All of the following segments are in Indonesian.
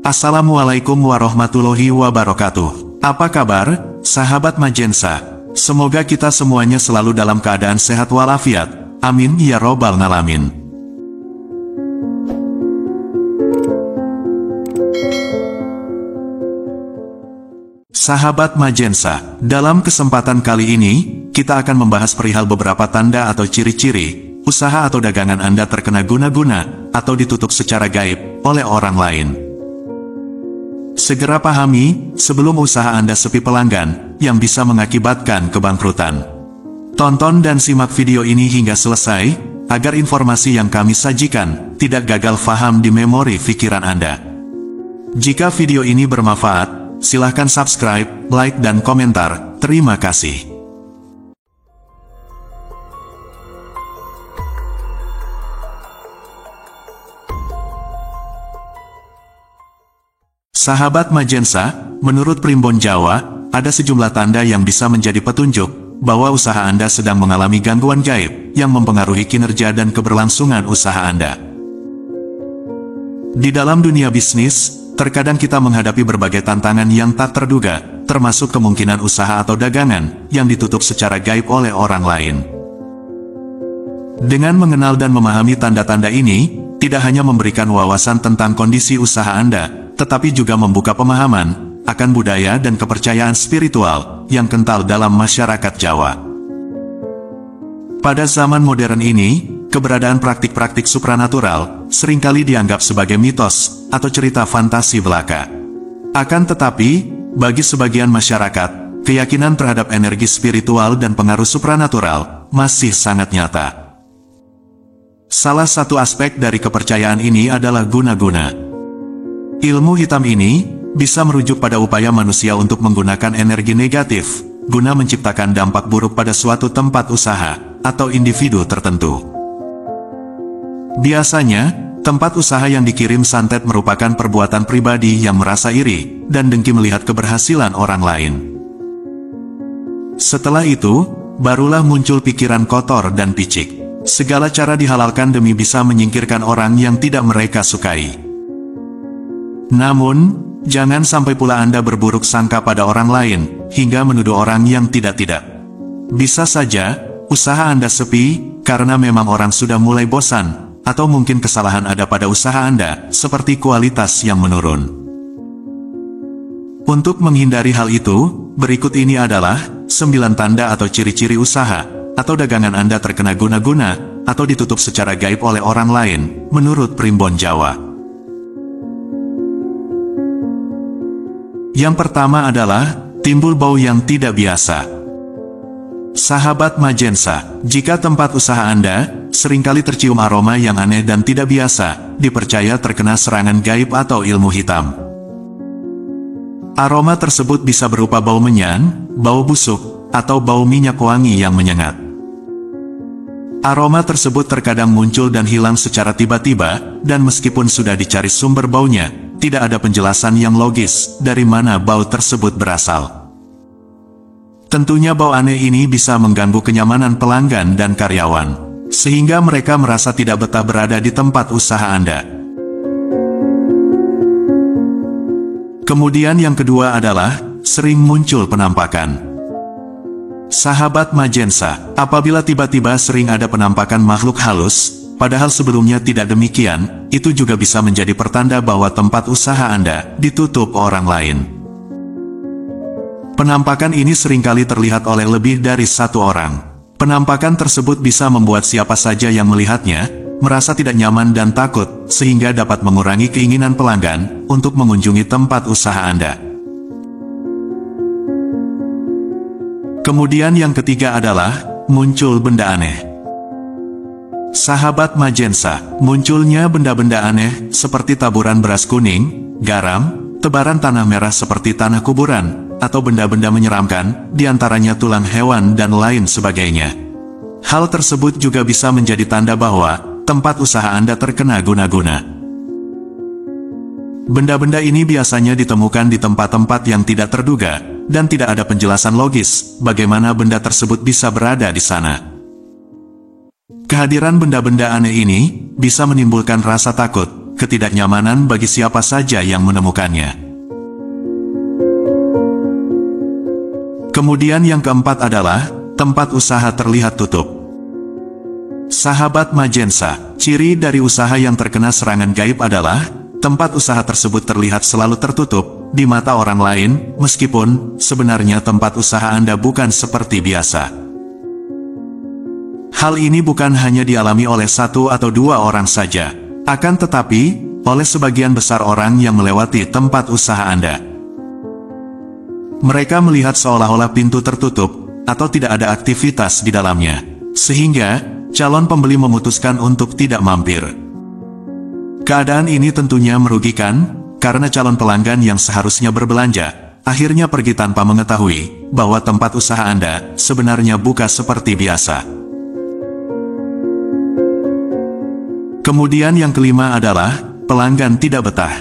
Assalamualaikum warahmatullahi wabarakatuh. Apa kabar, sahabat Majensa? Semoga kita semuanya selalu dalam keadaan sehat walafiat. Amin ya robbal alamin. Sahabat Majensa, dalam kesempatan kali ini, kita akan membahas perihal beberapa tanda atau ciri-ciri usaha atau dagangan Anda terkena guna-guna atau ditutup secara gaib oleh orang lain. Segera pahami sebelum usaha Anda sepi pelanggan yang bisa mengakibatkan kebangkrutan. Tonton dan simak video ini hingga selesai agar informasi yang kami sajikan tidak gagal faham di memori pikiran Anda. Jika video ini bermanfaat, silahkan subscribe, like dan komentar. Terima kasih. Sahabat Majensa, menurut Primbon Jawa, ada sejumlah tanda yang bisa menjadi petunjuk bahwa usaha Anda sedang mengalami gangguan gaib yang mempengaruhi kinerja dan keberlangsungan usaha Anda. Di dalam dunia bisnis, terkadang kita menghadapi berbagai tantangan yang tak terduga, termasuk kemungkinan usaha atau dagangan yang ditutup secara gaib oleh orang lain. Dengan mengenal dan memahami tanda-tanda ini, tidak hanya memberikan wawasan tentang kondisi usaha Anda, tetapi juga membuka pemahaman akan budaya dan kepercayaan spiritual yang kental dalam masyarakat Jawa. Pada zaman modern ini, keberadaan praktik-praktik supranatural seringkali dianggap sebagai mitos atau cerita fantasi belaka. Akan tetapi, bagi sebagian masyarakat, keyakinan terhadap energi spiritual dan pengaruh supranatural masih sangat nyata. Salah satu aspek dari kepercayaan ini adalah guna-guna. Ilmu hitam ini bisa merujuk pada upaya manusia untuk menggunakan energi negatif guna menciptakan dampak buruk pada suatu tempat usaha atau individu tertentu. Biasanya, tempat usaha yang dikirim santet merupakan perbuatan pribadi yang merasa iri dan dengki melihat keberhasilan orang lain. Setelah itu, barulah muncul pikiran kotor dan picik. Segala cara dihalalkan demi bisa menyingkirkan orang yang tidak mereka sukai. Namun, jangan sampai pula Anda berburuk sangka pada orang lain, hingga menuduh orang yang tidak-tidak. Bisa saja, usaha Anda sepi, karena memang orang sudah mulai bosan, atau mungkin kesalahan ada pada usaha Anda, seperti kualitas yang menurun. Untuk menghindari hal itu, berikut ini adalah 9 tanda atau ciri-ciri usaha, atau dagangan Anda terkena guna-guna, atau ditutup secara gaib oleh orang lain, menurut Primbon Jawa. Yang pertama adalah, timbul bau yang tidak biasa. Sahabat Majensa, jika tempat usaha Anda seringkali tercium aroma yang aneh dan tidak biasa, dipercaya terkena serangan gaib atau ilmu hitam. Aroma tersebut bisa berupa bau menyan, bau busuk, atau bau minyak wangi yang menyengat. Aroma tersebut terkadang muncul dan hilang secara tiba-tiba, dan meskipun sudah dicari sumber baunya, tidak ada penjelasan yang logis dari mana bau tersebut berasal. Tentunya bau aneh ini bisa mengganggu kenyamanan pelanggan dan karyawan, sehingga mereka merasa tidak betah berada di tempat usaha Anda. Kemudian yang kedua adalah, sering muncul penampakan. Sahabat Majensa, apabila tiba-tiba sering ada penampakan makhluk halus, padahal sebelumnya tidak demikian, itu juga bisa menjadi pertanda bahwa tempat usaha Anda ditutup orang lain. Penampakan ini seringkali terlihat oleh lebih dari satu orang. Penampakan tersebut bisa membuat siapa saja yang melihatnya merasa tidak nyaman dan takut, sehingga dapat mengurangi keinginan pelanggan untuk mengunjungi tempat usaha Anda. Kemudian yang ketiga adalah, muncul benda aneh. Sahabat Majensa, munculnya benda-benda aneh seperti taburan beras kuning, garam, tebaran tanah merah seperti tanah kuburan, atau benda-benda menyeramkan, diantaranya tulang hewan dan lain sebagainya. Hal tersebut juga bisa menjadi tanda bahwa tempat usaha Anda terkena guna-guna. Benda-benda ini biasanya ditemukan di tempat-tempat yang tidak terduga, dan tidak ada penjelasan logis bagaimana benda tersebut bisa berada di sana. Kehadiran benda-benda aneh ini bisa menimbulkan rasa takut, ketidaknyamanan bagi siapa saja yang menemukannya. Kemudian yang keempat adalah, tempat usaha terlihat tutup. Sahabat Majensa, ciri dari usaha yang terkena serangan gaib adalah, tempat usaha tersebut terlihat selalu tertutup di mata orang lain, meskipun sebenarnya tempat usaha Anda bukan seperti biasa. Hal ini bukan hanya dialami oleh satu atau dua orang saja, akan tetapi, oleh sebagian besar orang yang melewati tempat usaha Anda. Mereka melihat seolah-olah pintu tertutup, atau tidak ada aktivitas di dalamnya, sehingga calon pembeli memutuskan untuk tidak mampir. Keadaan ini tentunya merugikan, karena calon pelanggan yang seharusnya berbelanja, akhirnya pergi tanpa mengetahui bahwa tempat usaha Anda sebenarnya buka seperti biasa. Kemudian yang kelima adalah, pelanggan tidak betah.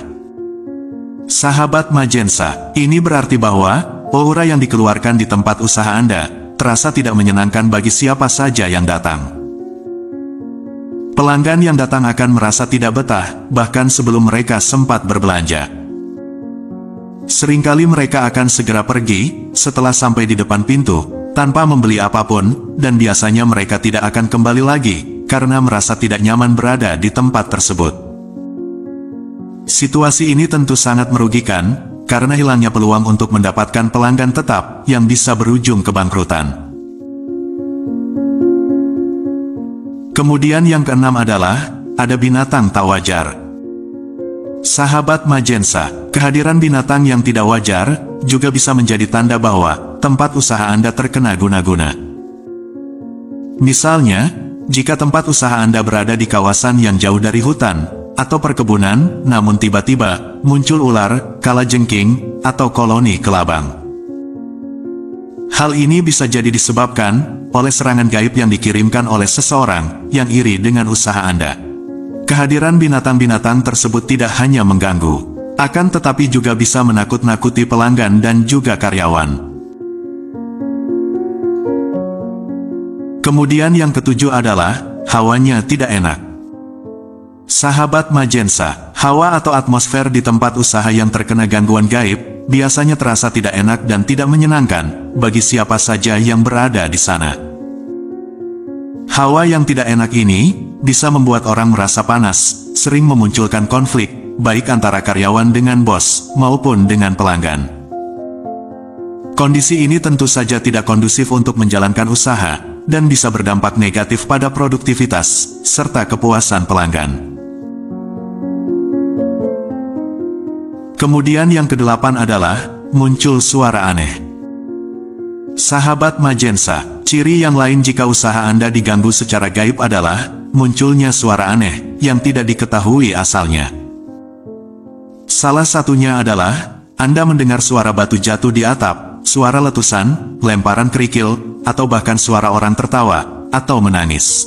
Sahabat Majensa, ini berarti bahwa aura yang dikeluarkan di tempat usaha Anda terasa tidak menyenangkan bagi siapa saja yang datang. Pelanggan yang datang akan merasa tidak betah, bahkan sebelum mereka sempat berbelanja. Seringkali mereka akan segera pergi setelah sampai di depan pintu, tanpa membeli apapun, dan biasanya mereka tidak akan kembali lagi, karena merasa tidak nyaman berada di tempat tersebut. Situasi ini tentu sangat merugikan, karena hilangnya peluang untuk mendapatkan pelanggan tetap yang bisa berujung kebangkrutan. Kemudian yang keenam adalah, ada binatang tak wajar. Sahabat Majensa, kehadiran binatang yang tidak wajar juga bisa menjadi tanda bahwa tempat usaha Anda terkena guna-guna. Misalnya, jika tempat usaha Anda berada di kawasan yang jauh dari hutan atau perkebunan, namun tiba-tiba muncul ular, kalajengking, atau koloni kelabang. Hal ini bisa jadi disebabkan oleh serangan gaib yang dikirimkan oleh seseorang yang iri dengan usaha Anda. Kehadiran binatang-binatang tersebut tidak hanya mengganggu, akan tetapi juga bisa menakut-nakuti pelanggan dan juga karyawan. Kemudian yang ketujuh adalah, hawanya tidak enak. Sahabat Majensa, hawa atau atmosfer di tempat usaha yang terkena gangguan gaib biasanya terasa tidak enak dan tidak menyenangkan bagi siapa saja yang berada di sana. Hawa yang tidak enak ini bisa membuat orang merasa panas, sering memunculkan konflik, baik antara karyawan dengan bos maupun dengan pelanggan. Kondisi ini tentu saja tidak kondusif untuk menjalankan usaha, dan bisa berdampak negatif pada produktivitas serta kepuasan pelanggan. Kemudian yang kedelapan adalah, muncul suara aneh. Sahabat Majensa, ciri yang lain jika usaha Anda diganggu secara gaib adalah, munculnya suara aneh yang tidak diketahui asalnya. Salah satunya adalah, Anda mendengar suara batu jatuh di atap, suara letusan, lemparan kerikil, atau bahkan suara orang tertawa atau menangis.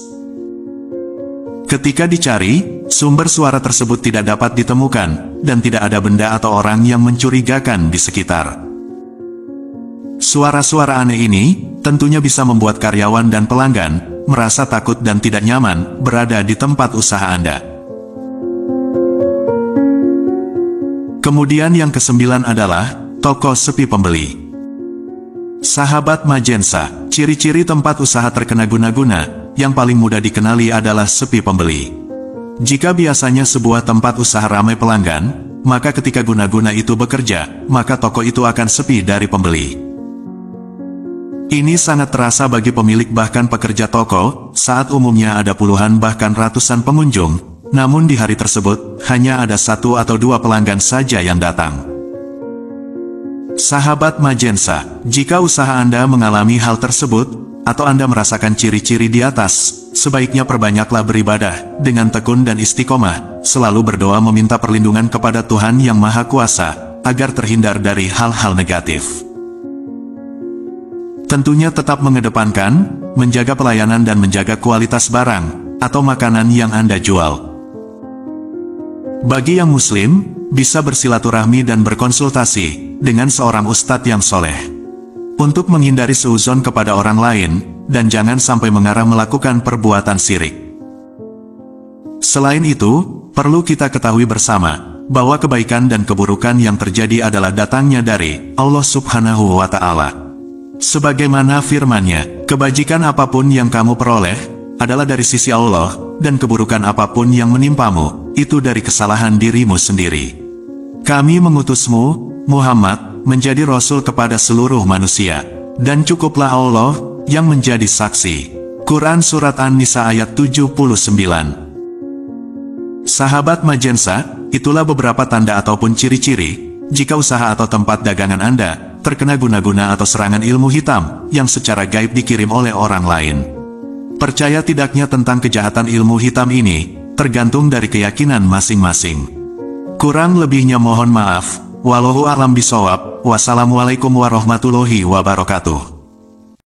Ketika dicari, sumber suara tersebut tidak dapat ditemukan, dan tidak ada benda atau orang yang mencurigakan di sekitar. Suara-suara aneh ini tentunya bisa membuat karyawan dan pelanggan merasa takut dan tidak nyaman berada di tempat usaha Anda. Kemudian yang kesembilan adalah, toko sepi pembeli. Sahabat Majensa, ciri-ciri tempat usaha terkena guna-guna yang paling mudah dikenali adalah sepi pembeli. Jika biasanya sebuah tempat usaha ramai pelanggan, maka ketika guna-guna itu bekerja, maka toko itu akan sepi dari pembeli. Ini sangat terasa bagi pemilik bahkan pekerja toko, saat umumnya ada puluhan bahkan ratusan pengunjung, namun di hari tersebut, hanya ada satu atau dua pelanggan saja yang datang. Sahabat Majensa, jika usaha Anda mengalami hal tersebut, atau Anda merasakan ciri-ciri di atas, sebaiknya perbanyaklah beribadah dengan tekun dan istiqomah, selalu berdoa meminta perlindungan kepada Tuhan Yang Maha Kuasa, agar terhindar dari hal-hal negatif. Tentunya tetap mengedepankan, menjaga pelayanan dan menjaga kualitas barang, atau makanan yang Anda jual. Bagi yang muslim, bisa bersilaturahmi dan berkonsultasi dengan seorang ustadz yang soleh, untuk menghindari seuzon kepada orang lain, dan jangan sampai mengarah melakukan perbuatan syirik. Selain itu, Perlu kita ketahui bersama, bahwa kebaikan dan keburukan yang terjadi adalah datangnya dari Allah Subhanahu wa Ta'ala. Sebagaimana firman-Nya, kebajikan apapun yang kamu peroleh adalah dari sisi Allah, dan keburukan apapun yang menimpamu itu dari kesalahan dirimu sendiri. Kami mengutusmu, Muhammad, menjadi rasul kepada seluruh manusia, dan cukuplah Allah yang menjadi saksi. Quran Surat An-Nisa ayat 79. Sahabat Majensa, itulah beberapa tanda ataupun ciri-ciri jika usaha atau tempat dagangan Anda terkena guna-guna atau serangan ilmu hitam yang secara gaib dikirim oleh orang lain. Percaya tidaknya tentang kejahatan ilmu hitam ini tergantung dari keyakinan masing-masing. Kurang lebihnya mohon maaf. Wallahu a'lam bishawab. Wassalamualaikum warahmatullahi wabarakatuh.